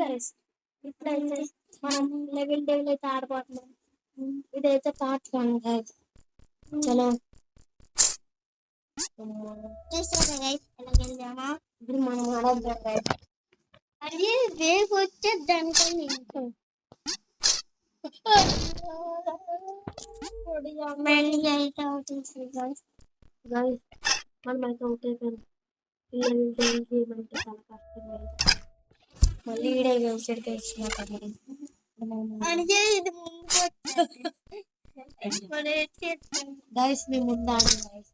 Guys ఇప్పుడైతే మనం level devil అయితే ఆడబోతున్నాం. ఇదైతే పార్ట్ 1 గైస్. చలో చూసారా గైస్ ఎలా గెలిచామా? ఇప్పుడు మనం ఆడద్దాం గైస్. అది రేపు వచ్చేద్ది అనుకోని మళ్ళీ అయితే అవుతుంది గైస్. గైస్ మనం అయితే అవుట్ అయిపోయాం. లెవెల్ డెవెల్ గేమ్ అంటే చాలా కష్టం గైస్. మళ్ళీ ఈడే గెలిచేడికి వచ్చిన అంటే ఇది ముందు గైస్ మేము ముందు ఆడాం గైస్.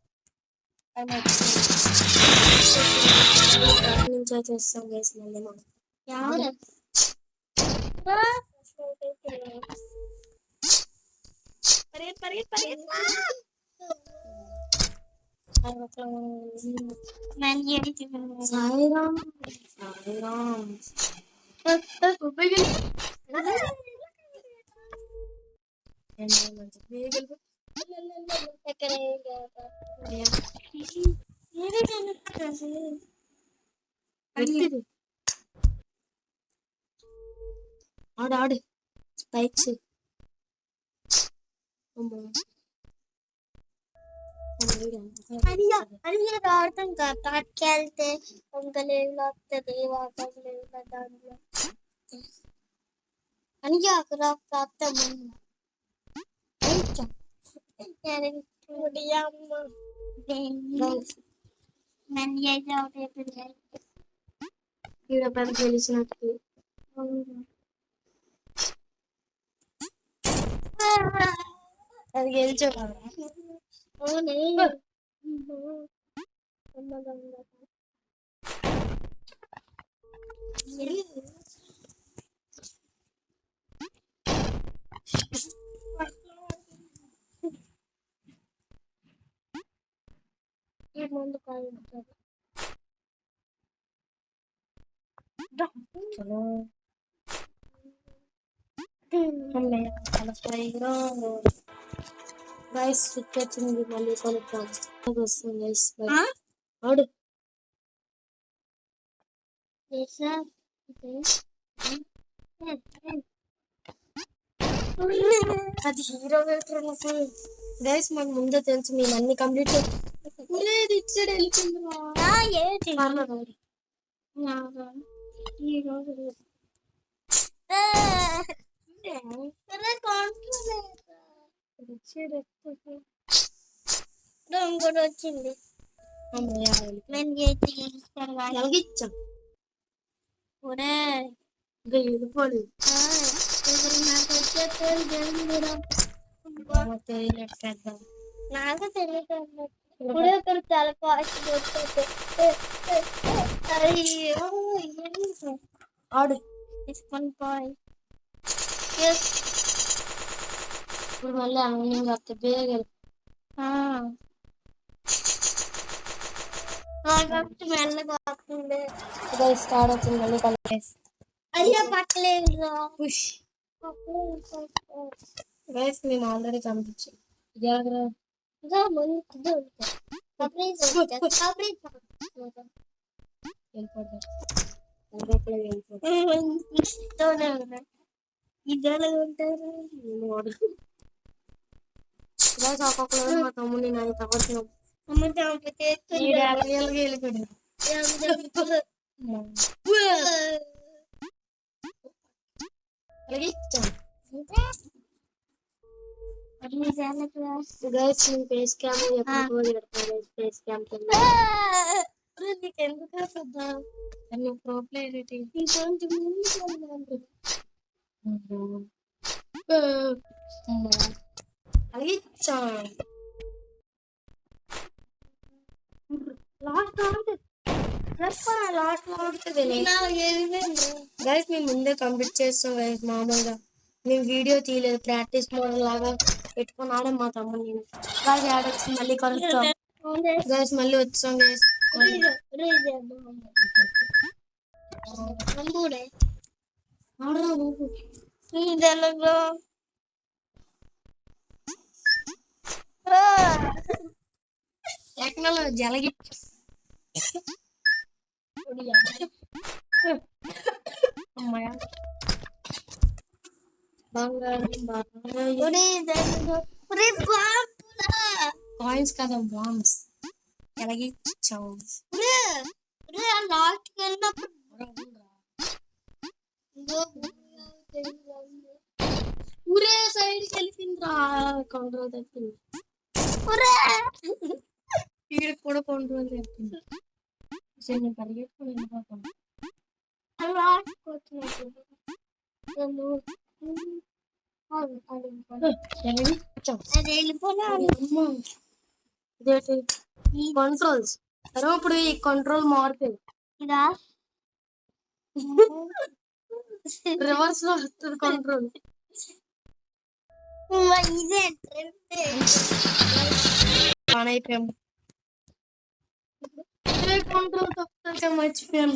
నుంచి అయితే వస్తాం గైస్. మళ్ళీ మనం ఎవరు సాయిరామ్ సాయిరామ్ ఆడు ఆడు స్పైక్స్ ఆడతాం కదా తాటికెళ్తే ఇంకా లేదు వస్తుంది వాటర్ లేదు దాంట్లో అని అక్కడ ప్రాప్తం గెలిచినట్టు అది గెలిచా ముందు కాదు గైస్ స్విచ్ వచ్చింది. మళ్ళీ కొనుక్కాం వస్తుంది గైస్. ఆడు అది హీరో గైస్ మనకు ముందే తెలుసు. మేము అన్ని కంప్లీట్ లేదు ఇటు సైడ్ వెళ్ళిపోయింది. కూడా వచ్చింది ఎలాగిచ్చాం కూడా వెళ్ళిపోలేదు. నాకు తెలియదు ఇప్పుడే ఇక్కడ చాలా ఫాస్ట్ ఆడు తీసుకొని పోయి ఇప్పుడు మళ్ళీ అన్నీ వస్తే బేగలు మెల్లగా వస్తుంది. స్టార్ట్ వచ్చింది. మళ్ళీ కలిపేసి అయ్యా పట్టలేదు పుష్ గైస్ మేము ఆల్రెడీ పంపించాం. జాగ్రత్త ఇద్దరు ఉంటారు. ఒక్కొక్కరు మా తమ్ముడిని నాకు తగ్గట్టు గైస్ నేను ఫేస్ క్యామ్ ఎప్పుడు పెడతాను. ఫేస్ క్యామ్ నీకెందుకు అన్ని ప్రో ప్లేయర్ అలాగే గైస్ మేము ముందే కంప్లీట్ చేస్తాం గైస్. మామూలుగా మేము వీడియో తీయలేదు. ప్రాక్టీస్ మోడల్ లాగా పెట్టుకుని ఆడే మా తమ్ముడు నేను బాగా ఆడొచ్చి మళ్ళీ కలుస్తాం గైస్. మళ్ళీ వచ్చాం గైస్. టెక్నాలజీ అలాగే కాయిన్స్ కదా బాంబ్స్ ఎలాగే లాస్ట్ వెళ్ళినప్పుడు ఊరే సైడ్ వెళ్ళిందిరా కంట్రోల్ తప్పింది ఇక్కడ కూడా కంట్రోల్ తప్పింది సరే నేను పరిగెత్తుకుని వెళ్ళిపోతాను కంట్రోల్స్ సరే ఇప్పుడు ఈ కంట్రోల్ మారుతుంది ఇదా రివర్స్ లో వస్తుంది కంట్రోల్ ఇదే ఆన్ అయిపోయాము కంట్రోల్ తప్పితే మర్చిపోయాను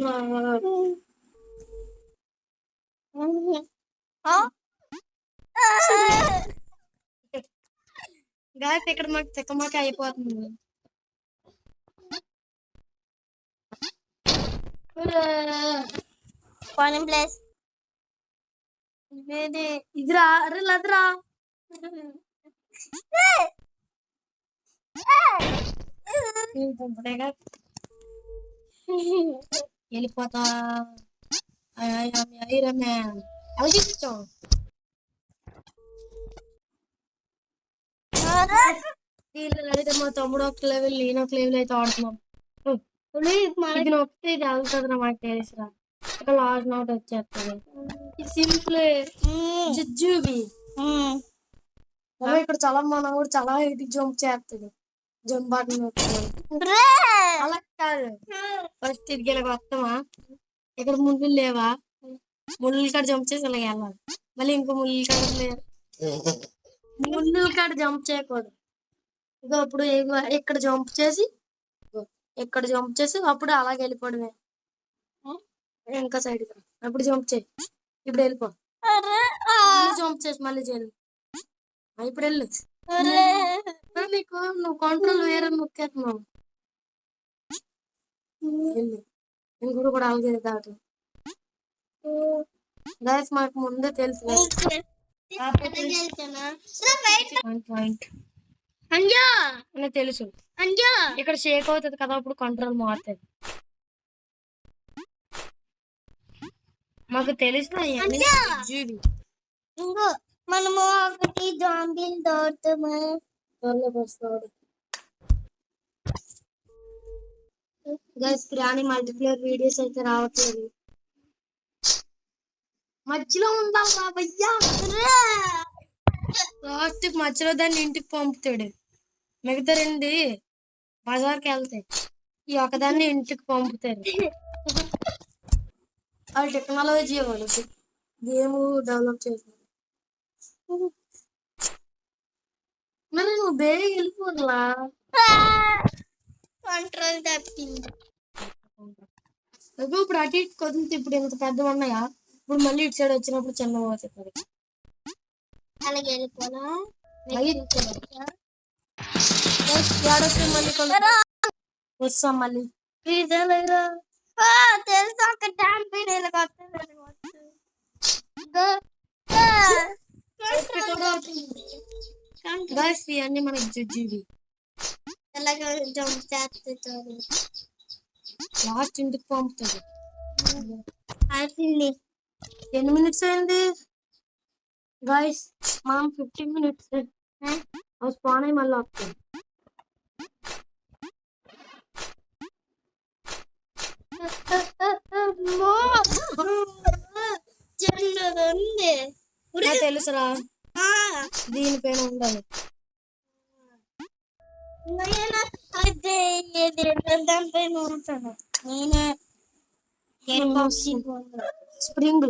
రా గాయస్ ఇక్కడ మాకు తిక్కమాక అయిపోతుంది ఫార్మింగ్ ప్లేస్ ఇదిరా అరే లదరా వెళ్ళిపోతా ఐరన్ అలాగే ఇచ్చాం అయితే మా తమ్ముడు ఒక లెవెల్ నేను ఒక లెవెల్ అయితే ఆడుతున్నాం ఇది నొక్కితే ఇది వెళ్తుంది మాకు తెలుసురా ఇక్కడ లాస్ట్ నోట్ వచ్చేస్తుంది సింపుల్ జుజుబి ఇక్కడ చాలా మనం కూడా చాలా హైట్ జంప్ చేస్తుంది జంప్ బటన్ అలా కాదు ఫస్ట్ ఇది వస్తామా ఇక్కడ ముళ్ళు లేవా ముళ్ళు కాడ జంప్ చేసి ఇలా వెళ్ళాలి మళ్ళీ ఇంకో ముళ్ళు కాడ లేదు ముళ్ళు కాడ జంప్ చేయకూడదు ఇక అప్పుడు ఇక్కడ జంప్ చేసి ఇక్కడ జంప్ చేసి అప్పుడు అలాగే వెళ్ళిపోవడమే ఇంకా సైడ్ అప్పుడు జంప్ చేయి ఇప్పుడు వెళ్ళిపో జంప్ చేసి మళ్ళీ చేయాలి ఇప్పుడు వెళ్ళు నీకు నువ్వు కంట్రోల్ వేరే నొక్కేస్తున్నావు వెళ్ళు ఇంకొకటి కూడా అలాగే దాటు గైస్ మాకు ముందే తెలుసు పాయింట్ తెలుసు ఇక్కడ షేక్ అవుతుంది కదా అప్పుడు కంట్రోల్ మారుతుంది మాకు తెలిసిన ఇంకో మనము ఒకటి జాంబీలు దోడతాము గైస్ ప్రాణి మల్టీప్లేయర్ వీడియోస్ అయితే రావట్లేదు మధ్యలో ఉందా భయ్యా లాస్ట్ మధ్యలో దాన్ని ఇంటికి పంపుతాడు మిగతా రెండు బజార్కి వెళ్తాయి ఈ ఒకదాన్ని ఇంటికి పంపుతారు వాళ్ళు టెక్నాలజీ వాళ్ళు గేమ్ డెవలప్ చేశారు మరి నువ్వు బేగ వెళ్ళిపోదులా కంట్రోల్ తప్పింది ఇప్పుడు అటు ఇటు కొద్దితే ఇప్పుడు ఇంత పెద్దవి ఉన్నాయా ఇప్పుడు మళ్ళీ ఇటు సైడ్ వచ్చినప్పుడు చిన్నగా అవుతుంది అలాగే వెళ్ళిపోనా ఏడొస్తే మళ్ళీ వస్తాం మళ్ళీ తెలుసా ఒక డాంపీన్ గైస్ ఇవన్నీ మనకి జడ్జివి ఎలాగ జంప్ చేస్తుంది లాస్ట్ ఇంటికి పంపుతుంది అయిపోయింది ఎన్ని మినిట్స్ అయింది గైస్ మనం 15 మినిట్స్ స్పాన్ అయ్యి మళ్ళీ వస్తుంది తెలుసురా దీనిపైన ఉండాలి దానిపైన ఉంటాను నేనే స్ప్రింగ్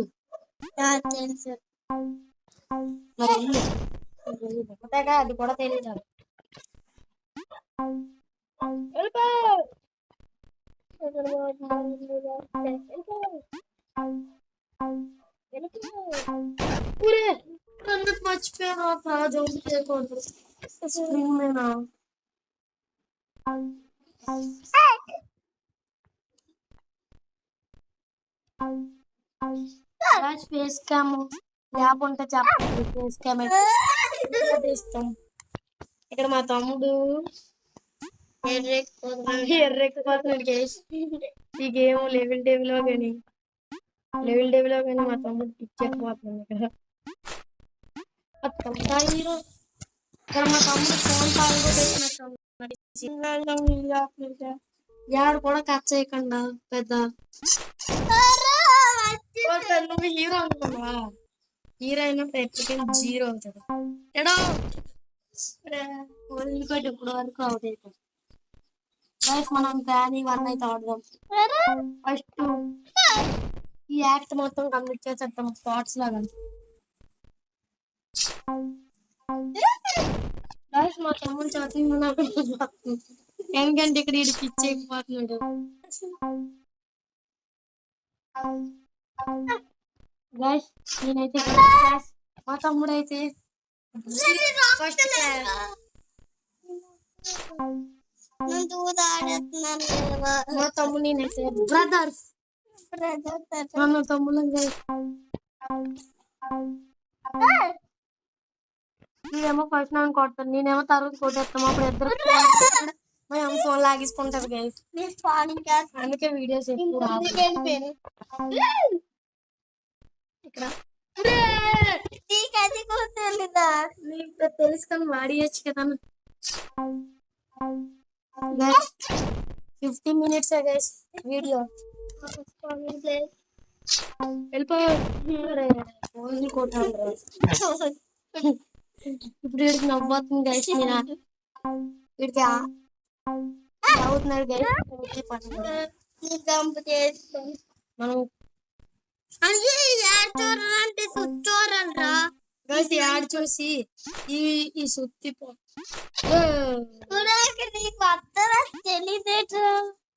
తెలుసు అది కూడా తెలియదు మర్చిపోయాను జంప్ చేయకూడదు స్ప్రింగ్ మీద ఫేస్ క్యామ్ యాప్ ఉంటే చెప్పండి ఇస్తాం. ఇక్కడ మా తమ్ముడు ఎర్రెక్కిపోతున్నాడు గైస్. ఈ గేమ్ లెవెల్ డేవిలో కానీ మా తమ్ముడు పిచ్చెక్కిపోతున్నాడు ఇక్కడ. హీరో ఇక్కడ మా తమ్ముడు ఫోన్ కాల్ కూడా పెట్టినట్టు యాడు కూడా కట్ చేయకుండా పెద్ద నువ్వు హీరో అనుకున్నావా? హీరో అయినప్పుడు ఎప్పటికైనా జీరో అవుతాడు. ఎడో ఇంకోటి ఇప్పుడు వరకు అవుట్ అయిపోతుంది. లైఫ్ మనం కానీ 1 అయితే ఆడదాం. ఫస్ట్ ఈ యాక్ట్ మొత్తం కంప్లీట్ చేసేద్దాం స్పాట్స్ లాగా. లైఫ్ మా తమ్ముడు చదువు నాకు ఎందుకంటే ఇక్కడ ఇది పిచ్చి అయిపోతున్నాడు. గైస్ నేనైతే క్లాస్, మా తమ్ముడు అయితే ఫస్ట్ క్లాస్. మా తమ్ముడు నేనైతే బ్రదర్స్ మన తమ్ముడు నేనేమో ఫస్ట్ నన్ను కొడతాను, నేనేమో తర్వాత కొట్టేస్తాము. అప్పుడు ఇద్దరు మా అమ్మ ఫోన్ లాగేసుకుంటారు గైస్. అందుకే వీడియోస్ ఇక్కడ తెలుసు కానీ వాడియచ్చు కదా. 15 minutes గైస్ వీడియో. వెళ్ళిపో ఇప్పుడు వీడికి నవ్వుతుంది గైస్. వీడికి అవుతున్నాడు గైస్. మనం యాడ్ చూసి ఈ సుత్తి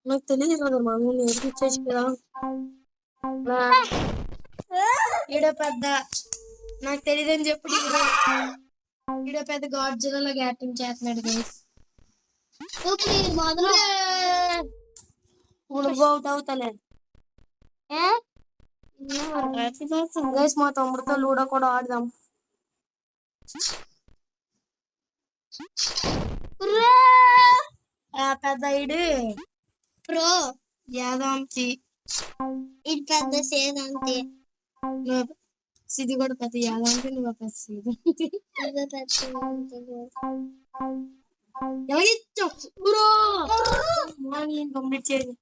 నాకు తెలియదు కదా, మా అమ్మ నేర్పించేసి కదా. ఈడ పెద్ద నాకు తెలియదని చెప్పి ఈడ పెద్ద గాడ్జిల్లా యాక్టింగ్ చేస్తున్నాడు గైస్. అవుట్ అవుతలే గైస్. మా తమ్ముడితో లూడో కూడా ఆడదాం. పెద్ద ఇడు ప్రో యాదాంతి, ఇది పెద్ద సేదంతి, సిది కూడా పెద్ద యాదాంతి, నువ్వు పెద్ద సిది కంప్లీట్ చేయాలి.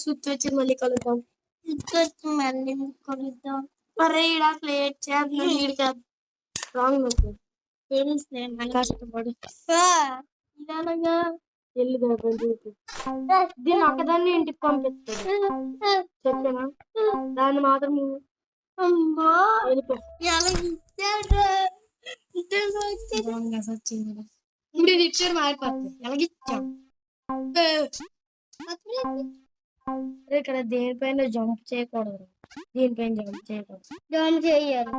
సుత్తి వచ్చి మళ్ళీ కలుద్దాం. అరే ఇలా ప్లేట్ చేద్దాం. రాంగ్ కష్టపడు వెళ్ళి దీన్ని ఒక్కదాన్ని ఇంటికి పంపిస్తాడు చెప్పానా? దాన్ని మాత్రం ఇప్పుడు ఇది ఇచ్చారు మారిపోతుంది. ఎలాగిచ్చాం ఇక్కడ దేనిపైన జంప్ చేయకూడదు, దీనిపైన జంప్ చేయకూడదు. జంప్ చేయాలి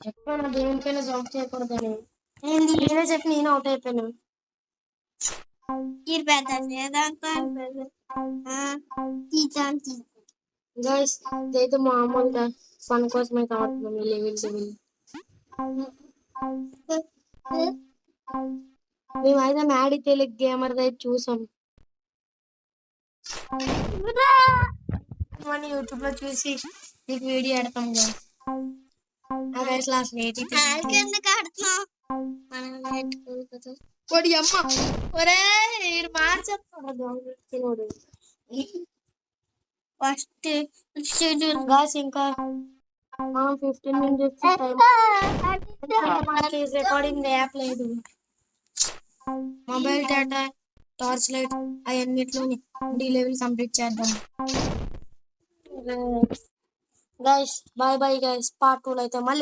చెప్పాను, దేనిపైన జంప్ చేయకూడదు అని. నేనే చెప్పి నేను అవుట్ అయిపోయాను. గైస్ ఇదైతే మామూలుగా ఫన్ కోసం అయితే ఆడుతున్నాం. మేమైతే మ్యాడీ తెలుగు గేమర్ అయితే చూసాం. మన యూట్యూబ్ లో చూసి నీకు వీడియో పెడతాం. ఫస్ట్ ఇంకా 15 minutes రికార్డింగ్ యాప్ లేదు. మొబైల్ డేటా, టార్చ్ లైట్ అవన్నిట్లో లెవెల్ కంప్లీట్ చేద్దాం. Guys bye bye guys. Part 2 అయితే మళ్ళీ